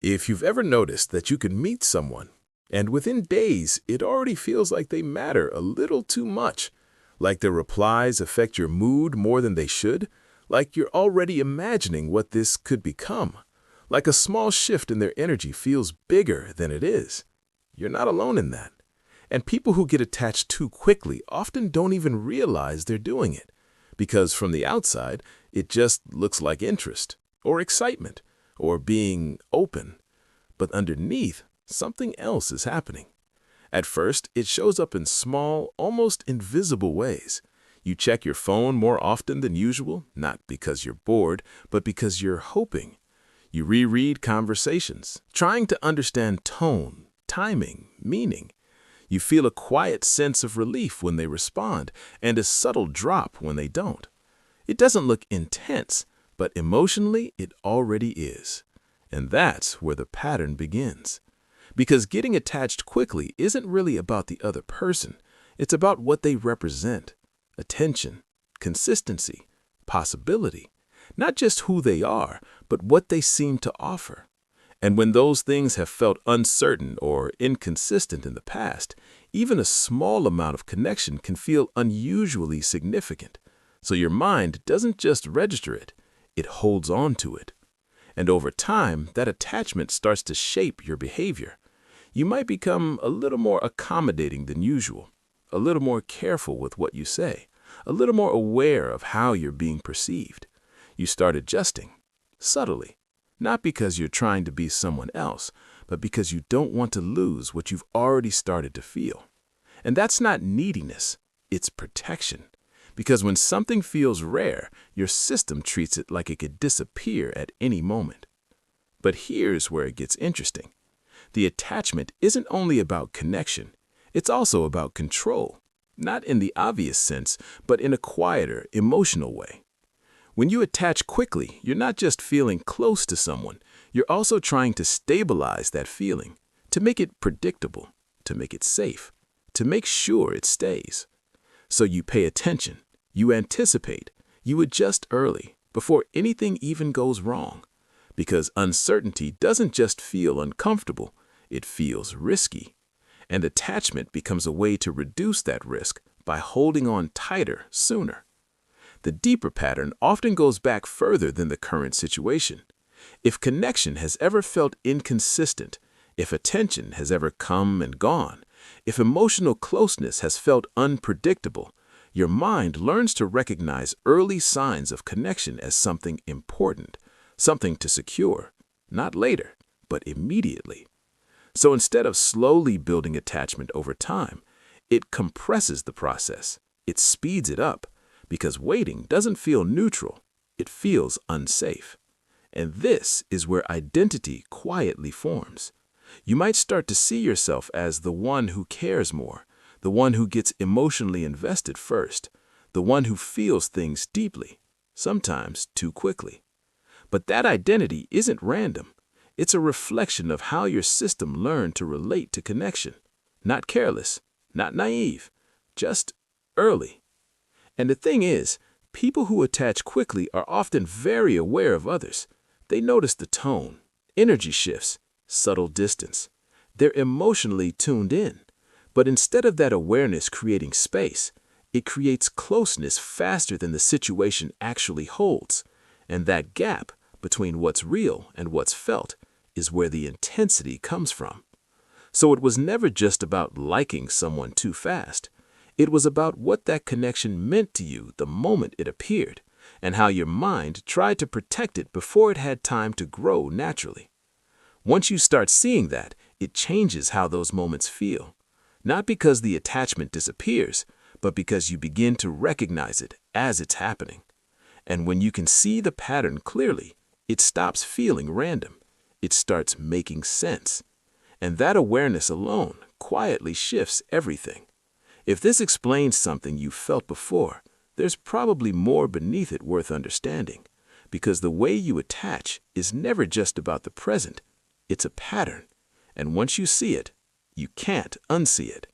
If you've ever noticed that you can meet someone, and within days it already feels like they matter a little too much, like their replies affect your mood more than they should, like you're already imagining what this could become, like a small shift in their energy feels bigger than it is, you're not alone in that. And people who get attached too quickly often don't even realize they're doing it, because from the outside, it just looks like interest, or excitement, or being open. But underneath, something else is happening. At first, it shows up in small, almost invisible ways. You check your phone more often than usual, not because you're bored, but because you're hoping. You reread conversations, trying to understand tone, timing, meaning. You feel a quiet sense of relief when they respond, and a subtle drop when they don't. It doesn't look intense, but emotionally it already is. And that's where the pattern begins. Because getting attached quickly isn't really about the other person. It's about what they represent. Attention, consistency, possibility. Not just who they are, but what they seem to offer. And when those things have felt uncertain or inconsistent in the past, even a small amount of connection can feel unusually significant. So your mind doesn't just register it, it holds on to it. And over time, that attachment starts to shape your behavior. You might become a little more accommodating than usual, a little more careful with what you say, a little more aware of how you're being perceived. You start adjusting, subtly, not because you're trying to be someone else, but because you don't want to lose what you've already started to feel. And that's not neediness, it's protection. Because when something feels rare, your system treats it like it could disappear at any moment. But here's where it gets interesting. The attachment isn't only about connection, it's also about control. Not in the obvious sense, but in a quieter, emotional way. When you attach quickly, you're not just feeling close to someone, you're also trying to stabilize that feeling, to make it predictable, to make it safe, to make sure it stays. So you pay attention, you anticipate, you adjust early, before anything even goes wrong. Because uncertainty doesn't just feel uncomfortable, it feels risky. And attachment becomes a way to reduce that risk by holding on tighter sooner. The deeper pattern often goes back further than the current situation. If connection has ever felt inconsistent, if attention has ever come and gone, if emotional closeness has felt unpredictable, your mind learns to recognize early signs of connection as something important, something to secure, not later, but immediately. So instead of slowly building attachment over time, it compresses the process, it speeds it up, because waiting doesn't feel neutral, it feels unsafe. And this is where identity quietly forms. You might start to see yourself as the one who cares more, the one who gets emotionally invested first, the one who feels things deeply, sometimes too quickly. But that identity isn't random. It's a reflection of how your system learned to relate to connection. Not careless, not naive, just early. And the thing is, people who attach quickly are often very aware of others. They notice the tone, energy shifts, subtle distance. They're emotionally tuned in. But instead of that awareness creating space, it creates closeness faster than the situation actually holds. And that gap between what's real and what's felt is where the intensity comes from. So it was never just about liking someone too fast. It was about what that connection meant to you the moment it appeared, and how your mind tried to protect it before it had time to grow naturally. Once you start seeing that, it changes how those moments feel. Not because the attachment disappears, but because you begin to recognize it as it's happening. And when you can see the pattern clearly, it stops feeling random. It starts making sense. And that awareness alone quietly shifts everything. If this explains something you felt before, there's probably more beneath it worth understanding. Because the way you attach is never just about the present. It's a pattern. And once you see it, you can't unsee it.